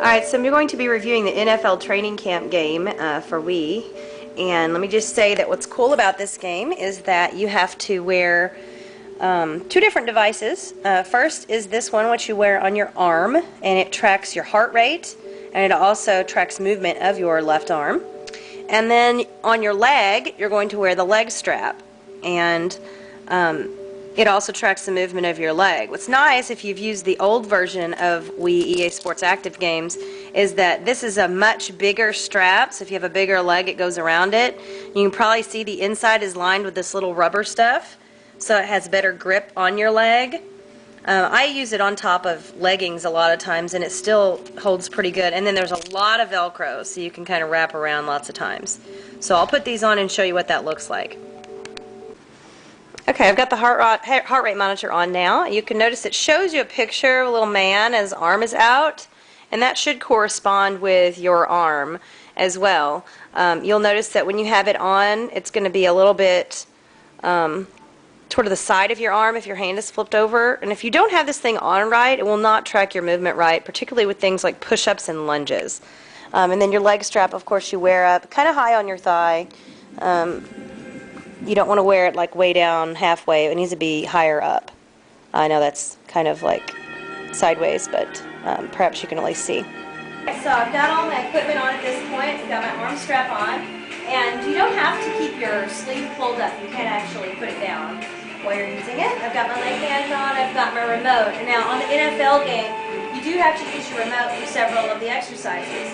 Alright, so I'm going to be reviewing the NFL training camp game for Wii. And let me just say that what's cool about this game is that you have to wear two different devices. First is this one, which you wear on your arm, and it tracks your heart rate, and it also tracks movement of your left arm. And then on your leg, you're going to wear the leg strap, and it also tracks the movement of your leg. What's nice, if you've used the old version of Wii EA Sports Active games, is that this is a much bigger strap, so if you have a bigger leg, it goes around it. You can probably see the inside is lined with this little rubber stuff, so it has better grip on your leg. I use it on top of leggings a lot of times, and it still holds pretty good. And then there's a lot of Velcro, so you can kind of wrap around lots of times. So I'll put these on and show you what that looks like. Okay, I've got the heart rate monitor on now. You can notice it shows you a picture of a little man, his arm is out, and that should correspond with your arm as well. You'll notice that when you have it on, it's going to be a little bit toward the side of your arm if your hand is flipped over. And if you don't have this thing on right, it will not track your movement right, particularly with things like push-ups and lunges. And then your leg strap, of course, you wear up kind of high on your thigh. You don't want to wear it like way down halfway. It needs to be higher up. I know that's kind of like sideways, but perhaps you can at least see. So I've got all my equipment on at this point. I've got my arm strap on. And you don't have to keep your sleeve pulled up. You can actually put it down while you're using it. I've got my leg hands on. I've got my remote. And now on the NFL game, you do have to use your remote for several of the exercises.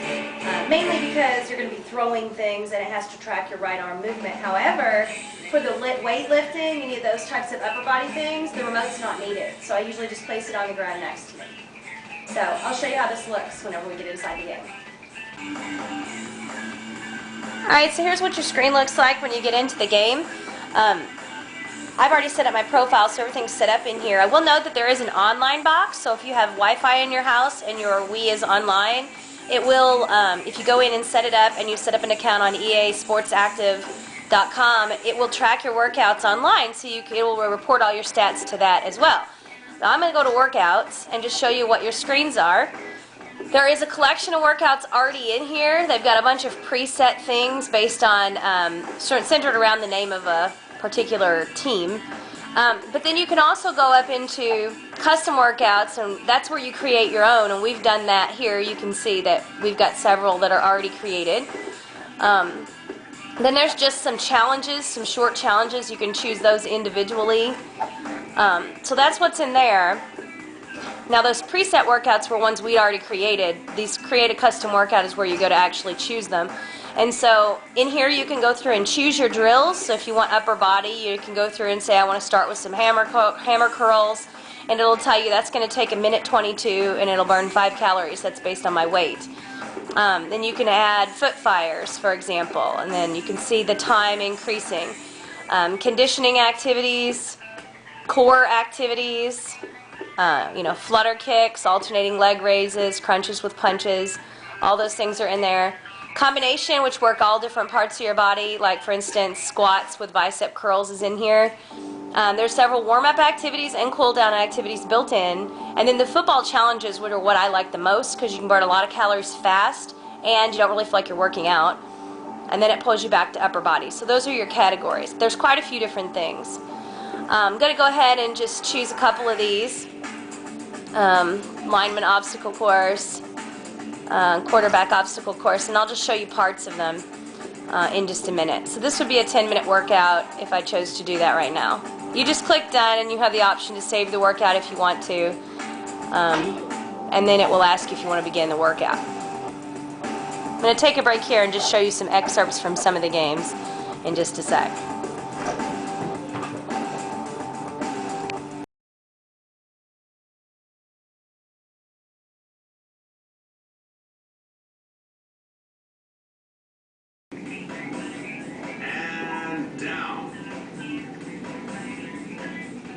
Mainly because you're going to be throwing things and it has to track your right arm movement. However, for the weightlifting, any of those types of upper body things, the remote's not needed. So I usually just place it on the ground next to me. So I'll show you how this looks whenever we get inside the game. Alright, so here's what your screen looks like when you get into the game. I've already set up my profile, so everything's set up in here. I will note that there is an online box, so if you have Wi-Fi in your house and your Wii is online, it will, if you go in and set it up and you set up an account on easportsactive.com, it will track your workouts online, so it will report all your stats to that as well. Now I'm going to go to workouts and just show you what your screens are. There is a collection of workouts already in here. They've got a bunch of preset things based on, centered around the name of a particular team. But then you can also go up into custom workouts, and that's where you create your own, and we've done that here. You can see that we've got several that are already created. Then there's just some challenges, some short challenges. You can choose those individually. So that's what's in there. Now those preset workouts were ones we'd already created. These create a custom workout is where you go to actually choose them. And so in here you can go through and choose your drills. So if you want upper body, you can go through and say I want to start with some hammer curls, and it'll tell you that's going to take 1:22 and it'll burn 5 calories. That's based on my weight. Then you can add foot fires, for example, and then you can see the time increasing. Conditioning activities, core activities, flutter kicks, alternating leg raises, crunches with punches, all those things are in there. Combination, which work all different parts of your body, like for instance squats with bicep curls is in here. There's several warm-up activities and cool-down activities built in. And then the football challenges, which are what I like the most because you can burn a lot of calories fast and you don't really feel like you're working out. And then it pulls you back to upper body. So those are your categories. There's quite a few different things. I'm going to go ahead and just choose a couple of these. Lineman obstacle course, quarterback obstacle course, and I'll just show you parts of them in just a minute. So this would be a 10-minute workout if I chose to do that right now. You just click done and you have the option to save the workout if you want to, and then it will ask you if you want to begin the workout. I'm going to take a break here and just show you some excerpts from some of the games in just a sec. Down.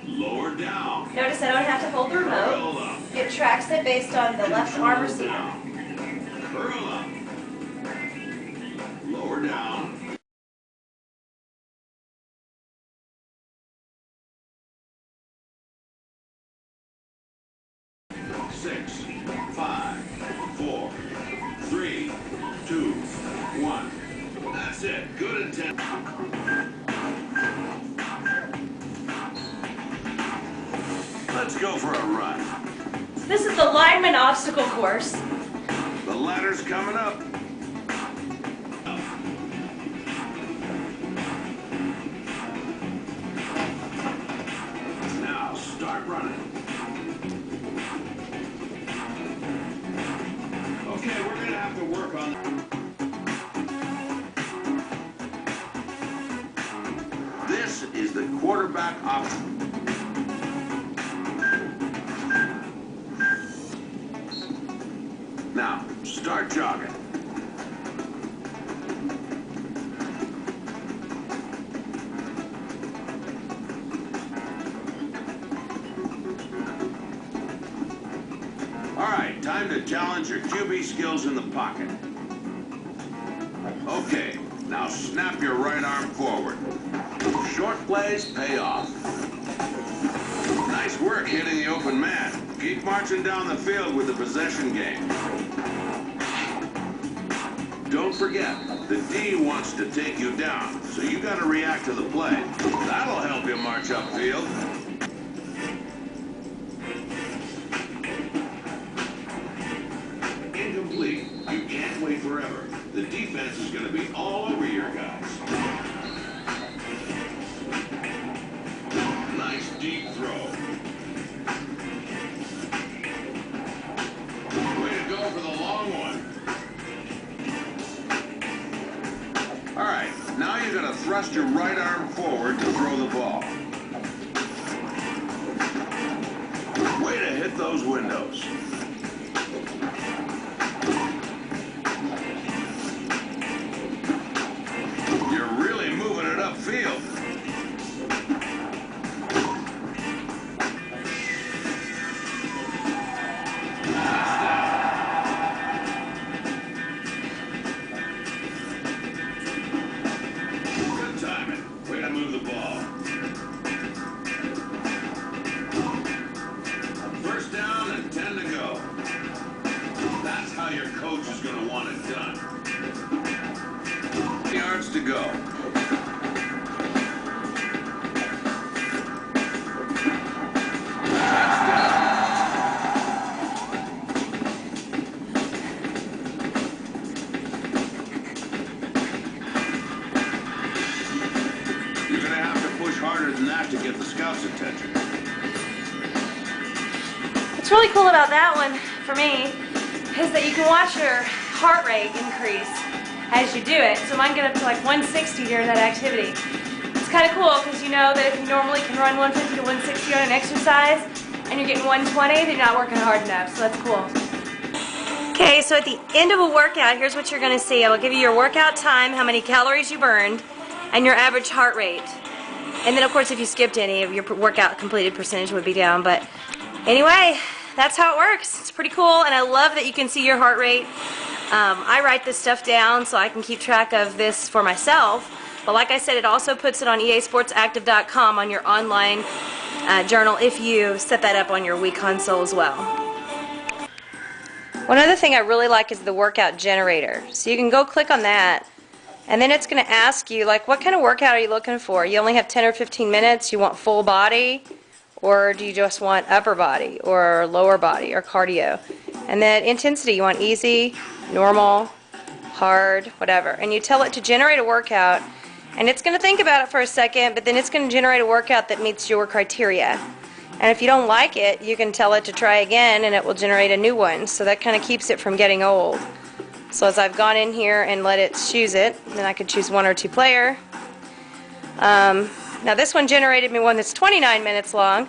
Lower down. Notice I don't have to hold the remote. It tracks it based on the left arm receiver. Curl up. Lower down. 6, 5, 4. one. That's it. Good intent. Let's go for a run. This is the lineman obstacle course. The ladder's coming up. Now start running. Okay, we're gonna have to work on. This is the quarterback option. Now, start jogging. All right, time to challenge your QB skills in the pocket. Okay, now snap your right arm forward. Short plays pay off. Nice work hitting the open man. Keep marching down the field with the possession game. Don't forget, the D wants to take you down, so you got to react to the play. That'll help you march upfield. Incomplete. You can't wait forever. The defense is going to be all over your guys. Nice deep throw. Way to go for the long one. All right, now you're going to thrust your right arm forward to throw the ball. Way to hit those windows. You're really moving it upfield. Good timing. Way to move the ball. First down and 10 to go. That's how your coach is going to want it done. Yards to go. You're going to have to push harder than that to get the scouts' attention. What's really cool about that one, for me, is that you can watch your heart rate increase as you do it. So mine get up to like 160 during that activity. It's kind of cool because you know that if you normally can run 150 to 160 on an exercise and you're getting 120, then you're not working hard enough. So that's cool. Okay, so at the end of a workout, here's what you're going to see. I will give you your workout time, how many calories you burned, and your average heart rate. And then, of course, if you skipped any, your workout completed percentage would be down. But anyway, that's how it works. It's pretty cool, and I love that you can see your heart rate. I write this stuff down so I can keep track of this for myself. But like I said, it also puts it on easportsactive.com on your online journal if you set that up on your Wii console as well. One other thing I really like is the workout generator. So you can go click on that, and then it's going to ask you, like, what kind of workout are you looking for? You only have 10 or 15 minutes? You want full body? Or do you just want upper body or lower body or cardio? And then intensity, you want easy, normal, hard, whatever. And you tell it to generate a workout, and it's going to think about it for a second, but then it's going to generate a workout that meets your criteria. And if you don't like it, you can tell it to try again, and it will generate a new one. So that kind of keeps it from getting old. So as I've gone in here and let it choose it, then I could choose 1 or 2 player. Now this one generated me one that's 29 minutes long,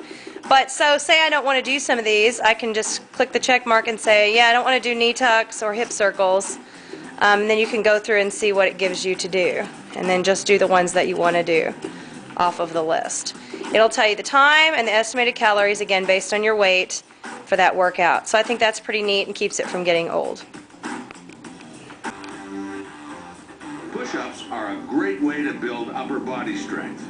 but so say I don't want to do some of these, I can just click the check mark and say, yeah, I don't want to do knee tucks or hip circles, and then you can go through and see what it gives you to do, and then just do the ones that you want to do off of the list. It'll tell you the time and the estimated calories, again, based on your weight for that workout. So I think that's pretty neat and keeps it from getting old. Push-ups are a great way to build upper body strength.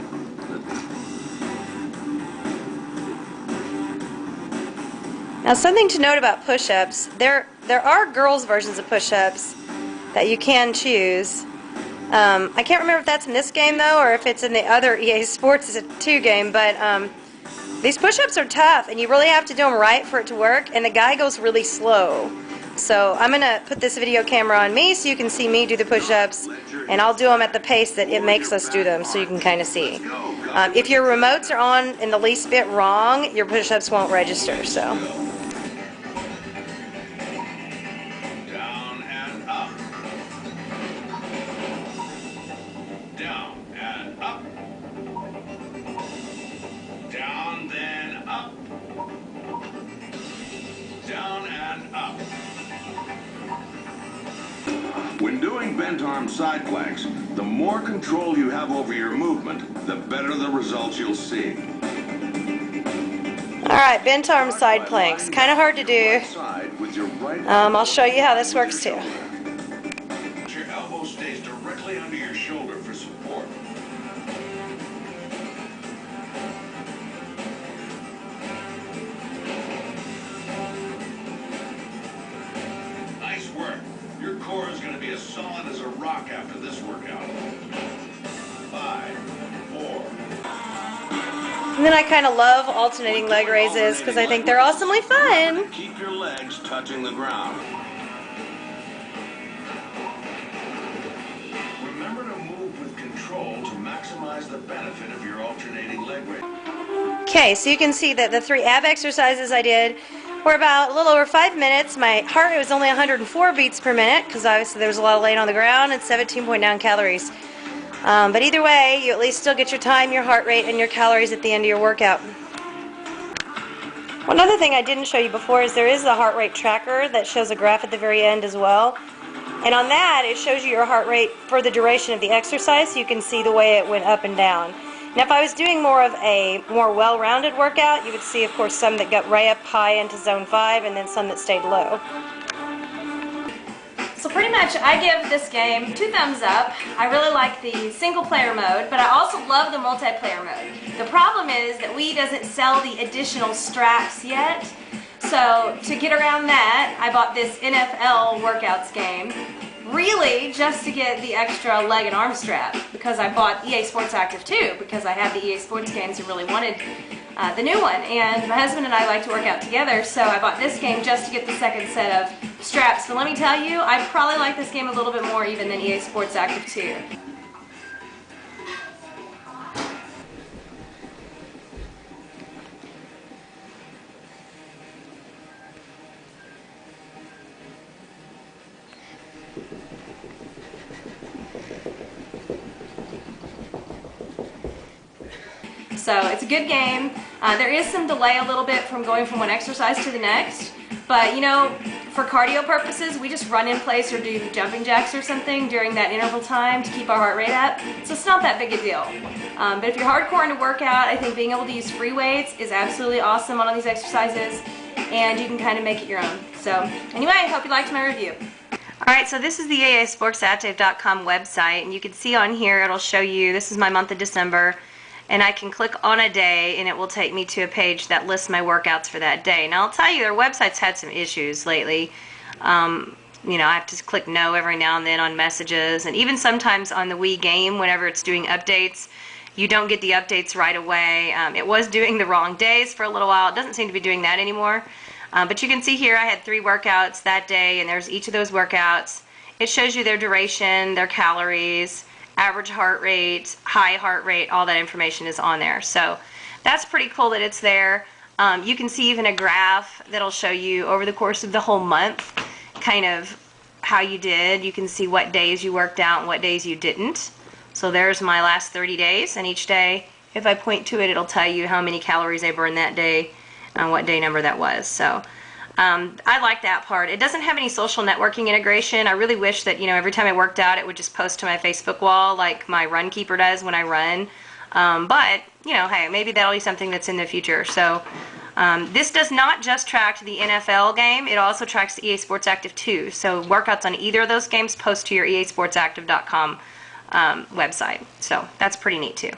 Now something to note about push-ups, there are girls' versions of push-ups that you can choose. I can't remember if that's in this game though, or if it's in the other EA Sports 2 game, but these push-ups are tough, and you really have to do them right for it to work, and the guy goes really slow. So I'm going to put this video camera on me so you can see me do the push-ups, and I'll do them at the pace that it makes us do them so you can kind of see. If your remotes are on in the least bit wrong, your push-ups won't register. So. Down and up. Down and up. Down, then up. Down and up. When doing bent arm side planks, the more control you have over your movement, the better the results you'll see. Alright, bent arm side planks. Kind of hard to do. I'll show you how this works too. Your elbow stays directly under your shoulder for support. Nice work. Your core is going to be as solid as a rock after this workout. 5, 4. And then I kind of love alternating leg raises because I think they're awesomely fun. Keep your legs touching the ground. Remember to move with control to maximize the benefit of your alternating leg raise. Okay, so you can see that the 3 ab exercises I did were about a little over 5 minutes. My heart rate was only 104 beats per minute because obviously there was a lot of laying on the ground and 17.9 calories. But either way, you at least still get your time, your heart rate, and your calories at the end of your workout. One other thing I didn't show you before is there is a heart rate tracker that shows a graph at the very end as well. And on that, it shows you your heart rate for the duration of the exercise, so you can see the way it went up and down. Now, if I was doing more of a more well-rounded workout, you would see, of course, some that got right up high into zone 5 and then some that stayed low. So pretty much I give this game 2 thumbs up. I really like the single player mode, but I also love the multiplayer mode. The problem is that Wii doesn't sell the additional straps yet. So to get around that, I bought this NFL workouts game, really just to get the extra leg and arm strap, because I bought EA Sports Active 2 because I had the EA Sports games and really wanted the new one, and my husband and I like to work out together, so I bought this game just to get the second set of straps. But let me tell you, I probably like this game a little bit more even than EA Sports Active 2. So it's a good game. There is some delay a little bit from going from one exercise to the next, but you know, for cardio purposes, we just run in place or do jumping jacks or something during that interval time to keep our heart rate up, so it's not that big a deal. But if you're hardcore into workout, I think being able to use free weights is absolutely awesome on all these exercises, and you can kind of make it your own. So anyway, I hope you liked my review. Alright, so this is the EASportsactive.com website, and you can see on here it'll show you, this is my month of December, and I can click on a day and it will take me to a page that lists my workouts for that day. Now I'll tell you, their website's had some issues lately. You know, I have to click no every now and then on messages, and even sometimes on the Wii game, whenever it's doing updates, you don't get the updates right away. It was doing the wrong days for a little while. It doesn't seem to be doing that anymore. But you can see here I had 3 workouts that day, and there's each of those workouts. It shows you their duration, their calories, average heart rate, high heart rate, all that information is on there. So that's pretty cool that it's there. You can see even a graph that'll show you over the course of the whole month kind of how you did. You can see what days you worked out and what days you didn't. So there's my last 30 days, and each day, if I point to it, it'll tell you how many calories I burned that day and what day number that was. So I like that part. It doesn't have any social networking integration. I really wish that, you know, every time I worked out it would just post to my Facebook wall like my Runkeeper does when I run. But, you know, hey, maybe that'll be something that's in the future. So this does not just track the NFL game, it also tracks the EA Sports Active 2. So workouts on either of those games post to your EASportsactive.com website. So that's pretty neat too.